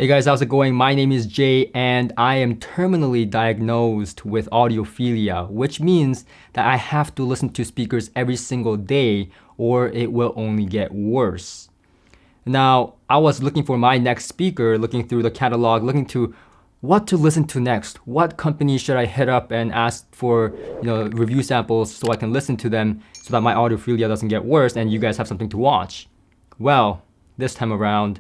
Hey guys, how's it going? My name is Jay and I am terminally diagnosed with audiophilia, which means that I have to listen to speakers every single day or it will only get worse. Now, I was looking for my next speaker, looking through the catalog, looking to what to listen to next. What company should I hit up and ask for, review samples so I can listen to them so that my audiophilia doesn't get worse and you guys have something to watch. Well, this time around,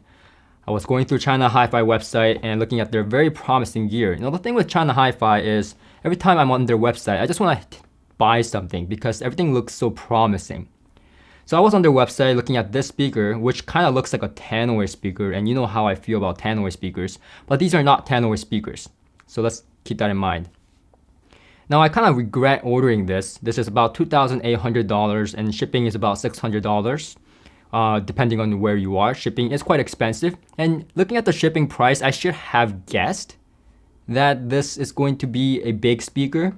I was going through China-hifi website and looking at their very promising gear. The thing with China-hifi is every time I'm on their website, I just want to buy something because everything looks so promising. So I was on their website looking at this speaker, which kind of looks like a tannoy speaker, and you know how I feel about tannoy speakers, but these are not tannoy speakers. So let's keep that in mind. Now I kind of regret ordering this. This is about $2,800 and shipping is about $600. Depending on where you are. Shipping is quite expensive. And looking at the shipping price, I should have guessed that this is going to be a big speaker,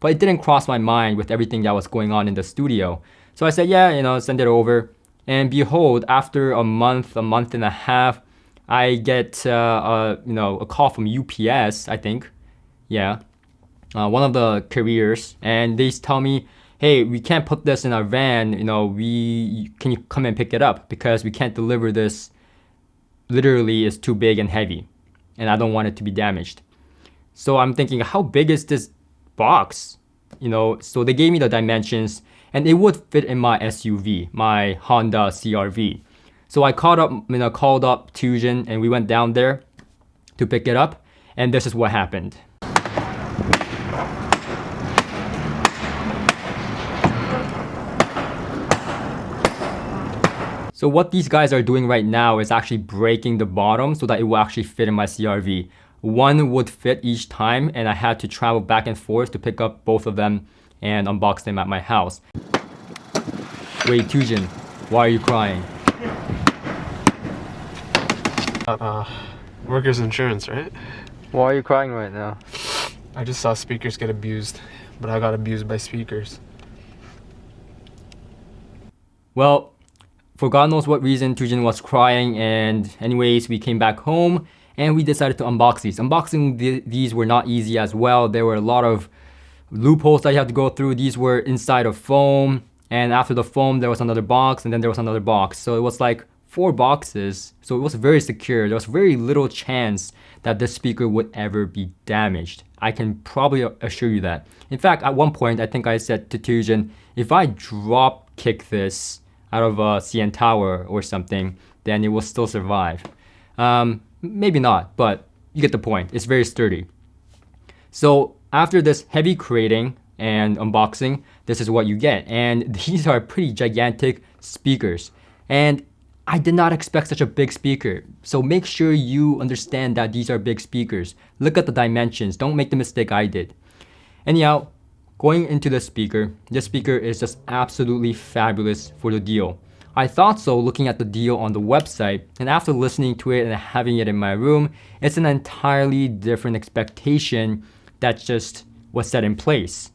but it didn't cross my mind with everything that was going on in the studio. So I said, yeah, send it over. And behold, after a month and a half, I get a call from UPS, I think. Yeah, one of the carriers, and they tell me, hey, we can't put this in our van, can you come and pick it up because we can't deliver this. Literally, it's too big and heavy and I don't want it to be damaged. So I'm thinking, how big is this box? So they gave me the dimensions and it would fit in my SUV, my Honda CR-V. So I called up Fusion and we went down there to pick it up and this is what happened. So what these guys are doing right now is actually breaking the bottom so that it will actually fit in my CR-V. One would fit each time and I had to travel back and forth to pick up both of them and unbox them at my house. Wait, Tujin, why are you crying? Workers' insurance, right? Why are you crying right now? I just saw speakers get abused, but I got abused by speakers. Well, for God knows what reason, Tujin was crying, and anyways, we came back home and we decided to unbox these. Unboxing these were not easy as well. There were a lot of loopholes that you had to go through. These were inside of foam, and after the foam, there was another box, and then there was another box. So it was like 4 boxes. So it was very secure. There was very little chance that this speaker would ever be damaged. I can probably assure you that. In fact, at one point, I think I said to Tujin, if I drop kick this out of a CN Tower or something, then it will still survive. Maybe not, but you get the point. It's very sturdy. So after this heavy crating and unboxing, this is what you get. And these are pretty gigantic speakers. And I did not expect such a big speaker. So make sure you understand that these are big speakers. Look at the dimensions. Don't make the mistake I did. Anyhow, going into this speaker is just absolutely fabulous for the deal. I thought so looking at the deal on the website, and after listening to it and having it in my room, it's an entirely different expectation that just was set in place.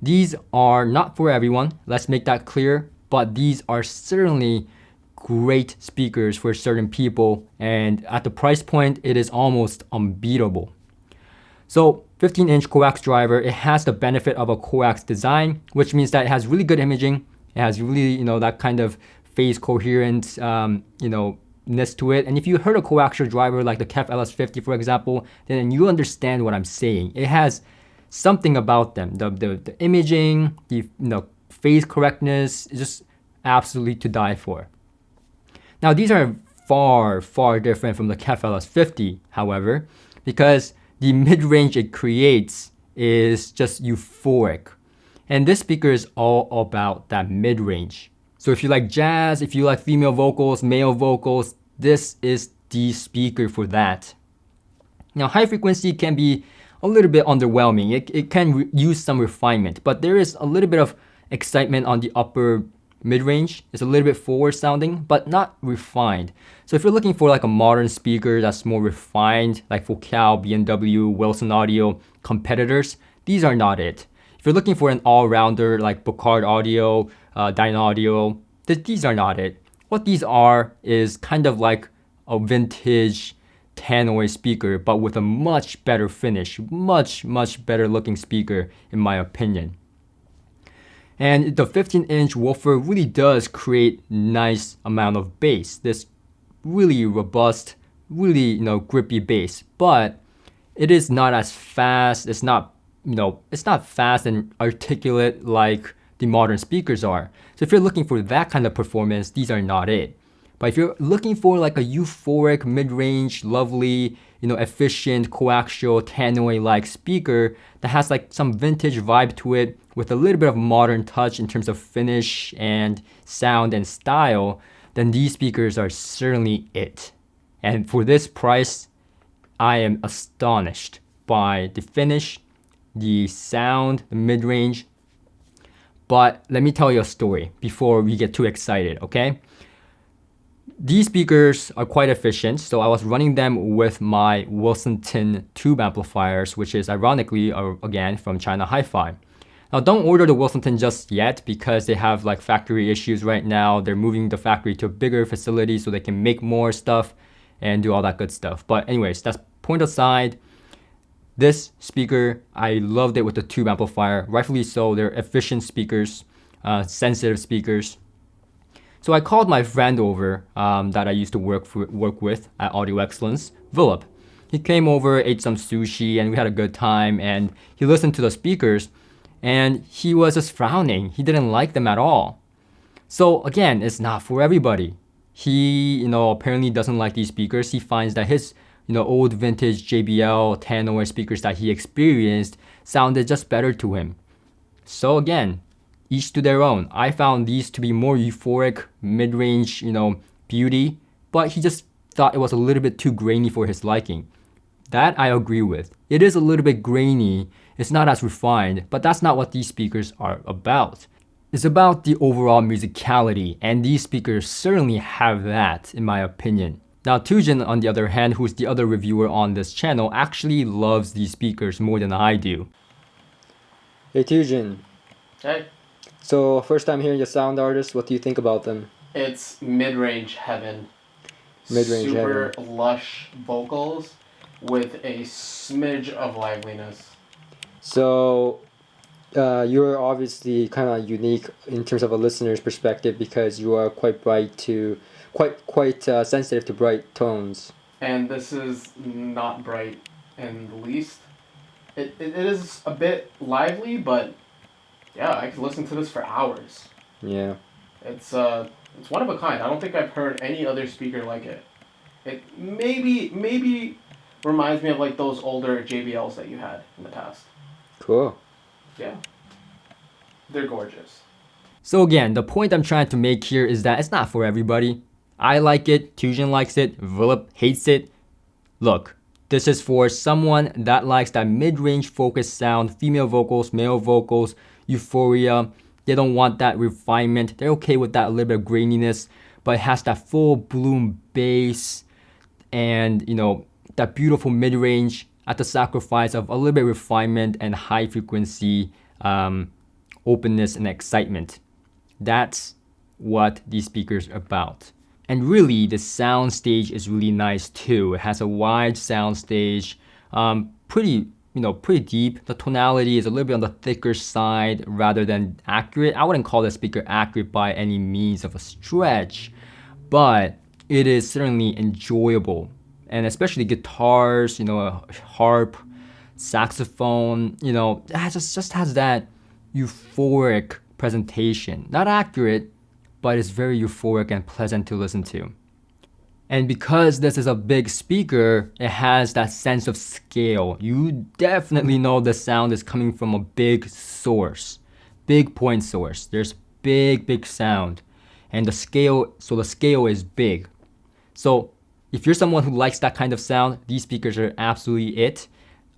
These are not for everyone, let's make that clear, but these are certainly great speakers for certain people, and at the price point, it is almost unbeatable. So 15-inch coax driver, it has the benefit of a coax design, which means that it has really good imaging. It has really, that kind of phase coherent, ness to it. And if you heard a coaxial driver like the KEF LS50, for example, then you understand what I'm saying. It has something about them. The imaging, the phase correctness is just absolutely to die for. Now, these are far, far different from the KEF LS50, however, because the mid-range it creates is just euphoric. And this speaker is all about that mid-range. So if you like jazz, if you like female vocals, male vocals, this is the speaker for that. Now, high frequency can be a little bit underwhelming. It can use some refinement, but there is a little bit of excitement on the upper mid-range. It's a little bit forward sounding, but not refined. So if you're looking for like a modern speaker that's more refined, like Focal, B&W, Wilson Audio, competitors, these are not it. If you're looking for an all-rounder like Bocard Audio, Dynaudio, these are not it. What these are is kind of like a vintage tannoy speaker, but with a much better finish, much better looking speaker in my opinion. And the 15-inch woofer really does create nice amount of bass. This really robust, really grippy bass, but it is not as fast. It's not it's not fast and articulate like the modern speakers are. So if you're looking for that kind of performance, these are not it. But if you're looking for like a euphoric, mid-range, lovely, efficient, coaxial, tannoy-like speaker that has like some vintage vibe to it with a little bit of modern touch in terms of finish and sound and style, then these speakers are certainly it. And for this price, I am astonished by the finish, the sound, the mid-range. But let me tell you a story before we get too excited, okay? These speakers are quite efficient, so I was running them with my Wilsonton tube amplifiers, which is ironically, again, from China-hifi. Now, don't order the Wilsonton just yet because they have like factory issues right now. They're moving the factory to a bigger facility so they can make more stuff and do all that good stuff. But anyways, that's point aside. This speaker, I loved it with the tube amplifier. Rightfully so, they're efficient speakers, sensitive speakers. So I called my friend over that I used to work with at Audio Excellence, Philip. He came over, ate some sushi, and we had a good time. And he listened to the speakers, and he was just frowning. He didn't like them at all. So again, it's not for everybody. He, apparently doesn't like these speakers. He finds that his, old vintage JBL tannoy speakers that he experienced sounded just better to him. So again, each to their own. I found these to be more euphoric, mid-range, beauty, but he just thought it was a little bit too grainy for his liking. That I agree with. It is a little bit grainy. It's not as refined, but that's not what these speakers are about. It's about the overall musicality, and these speakers certainly have that, in my opinion. Now, Tujin, on the other hand, who's the other reviewer on this channel, actually loves these speakers more than I do. Hey Tujin. Hey. So, first time hearing the sound artist, what do you think about them? It's mid-range heaven. Mid-range Super lush vocals with a smidge of liveliness. So, you're obviously kind of unique in terms of a listener's perspective because you are quite sensitive to bright tones. And this is not bright in the least. It is a bit lively, but yeah, I could listen to this for hours. Yeah. It's one of a kind. I don't think I've heard any other speaker like it. It maybe reminds me of like those older JBLs that you had in the past. Cool. Yeah. They're gorgeous. So again, the point I'm trying to make here is that it's not for everybody. I like it, Tujin likes it, Philip hates it. Look, this is for someone that likes that mid-range focused sound, female vocals, male vocals, euphoria. They don't want that refinement. They're okay with that little bit of graininess, but it has that full bloom bass and that beautiful mid-range at the sacrifice of a little bit of refinement and high frequency openness and excitement. That's what these speakers are about. And really, the sound stage is really nice too. It has a wide sound stage, pretty deep. The tonality is a little bit on the thicker side rather than accurate. I wouldn't call the speaker accurate by any means of a stretch, but it is certainly enjoyable. And especially guitars, a harp, saxophone, it just has that euphoric presentation. Not accurate, but it's very euphoric and pleasant to listen to. And because this is a big speaker, it has that sense of scale. You definitely know the sound is coming from a big source, big point source. There's big sound. And the scale is big. So if you're someone who likes that kind of sound, these speakers are absolutely it.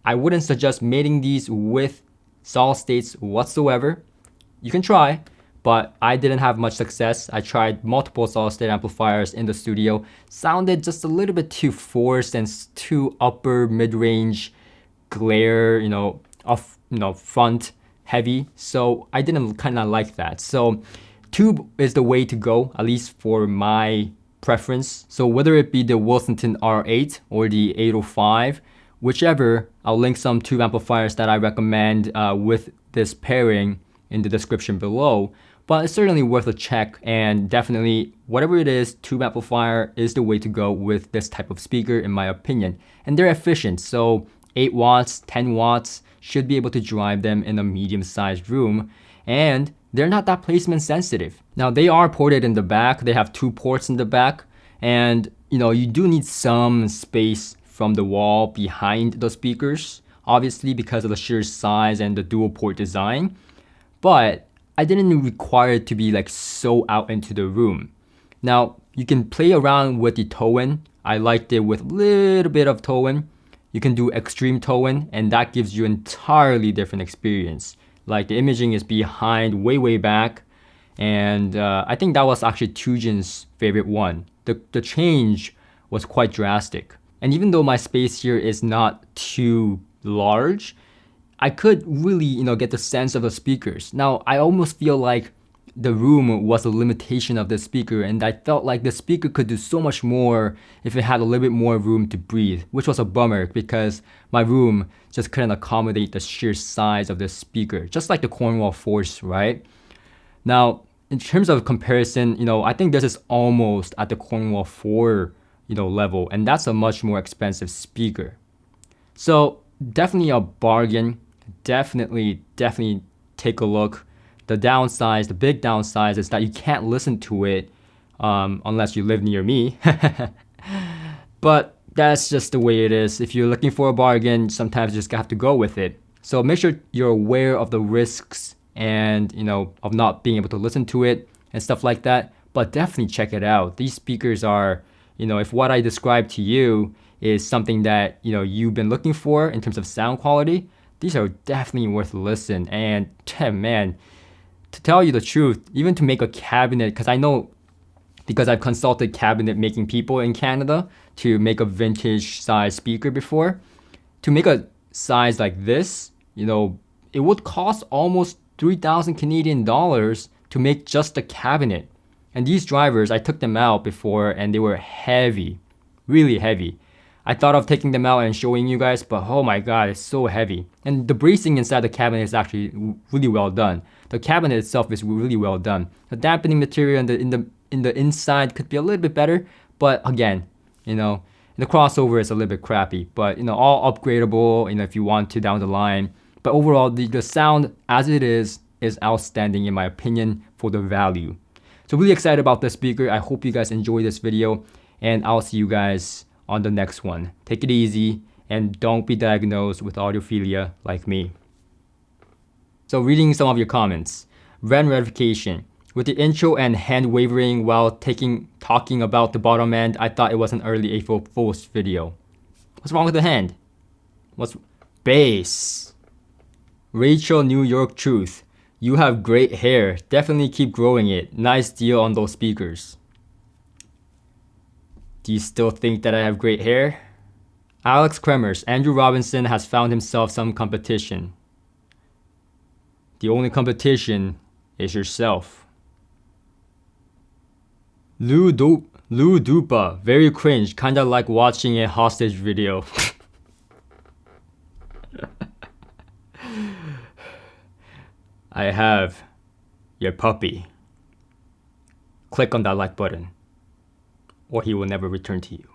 I wouldn't suggest mating these with solid states whatsoever. You can try, but I didn't have much success. I tried multiple solid state amplifiers in the studio. Sounded just a little bit too forced and too upper mid-range glare, front heavy. So I didn't kind of like that. So tube is the way to go, at least for my preference. So whether it be the Wilsonton R8 or the 805, whichever, I'll link some tube amplifiers that I recommend with this pairing in the description below. But it's certainly worth a check, and definitely whatever it is, tube amplifier is the way to go with this type of speaker in my opinion. And they're efficient, so 8 watts, 10 watts should be able to drive them in a medium-sized room, and they're not that placement sensitive. Now they are ported in the back, they have 2 ports in the back, and you do need some space from the wall behind the speakers, obviously because of the sheer size and the dual port design, but I didn't require it to be like so out into the room. Now you can play around with the toe-in. I liked it with a little bit of toe-in. You can do extreme toe-in, and that gives you an entirely different experience. Like the imaging is behind way back, and I think that was actually Tujin's favorite one. The change was quite drastic. And even though my space here is not too large, I could really, get the sense of the speakers. Now, I almost feel like the room was a limitation of the speaker, and I felt like the speaker could do so much more if it had a little bit more room to breathe, which was a bummer because my room just couldn't accommodate the sheer size of the speaker, just like the Cornwall Force, right? Now, in terms of comparison, I think this is almost at the Cornwall 4, level, and that's a much more expensive speaker. So definitely a bargain. Definitely take a look. The big downside is that you can't listen to it unless you live near me. But that's just the way it is. If you're looking for a bargain, sometimes you just have to go with it. So make sure you're aware of the risks and of not being able to listen to it and stuff like that. But definitely check it out. These speakers are, if what I described to you is something that you've been looking for in terms of sound quality, these are definitely worth a listen. And man, to tell you the truth, even to make a cabinet, because I've consulted cabinet making people in Canada to make a vintage size speaker before, to make a size like this, it would cost almost 3,000 Canadian dollars to make just a cabinet. And these drivers, I took them out before and they were heavy, really heavy. I thought of taking them out and showing you guys, but oh my god, it's so heavy. And the bracing inside the cabinet is actually really well done. The cabinet itself is really well done. The dampening material in the inside could be a little bit better, but again, the crossover is a little bit crappy. But all upgradable, if you want to down the line. But overall, the sound as it is outstanding in my opinion for the value. So really excited about this speaker. I hope you guys enjoy this video, and I'll see you guys on the next one. Take it easy and don't be diagnosed with audiophilia like me. So reading some of your comments. Ren Ratification. With the intro and hand wavering while talking about the bottom end, I thought it was an early April Fool's video. What's wrong with the hand? What's bass? Rachel New York Truth. You have great hair. Definitely keep growing it. Nice deal on those speakers. Do you still think that I have great hair? Alex Kremers. Andrew Robinson has found himself some competition. The only competition is yourself. Lou Dupa. Very cringe. Kinda like watching a hostage video. I have your puppy. Click on that like button, or he will never return to you.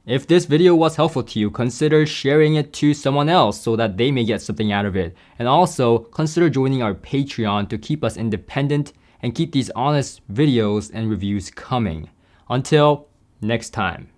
If this video was helpful to you, consider sharing it to someone else so that they may get something out of it. And also, consider joining our Patreon to keep us independent and keep these honest videos and reviews coming. Until next time.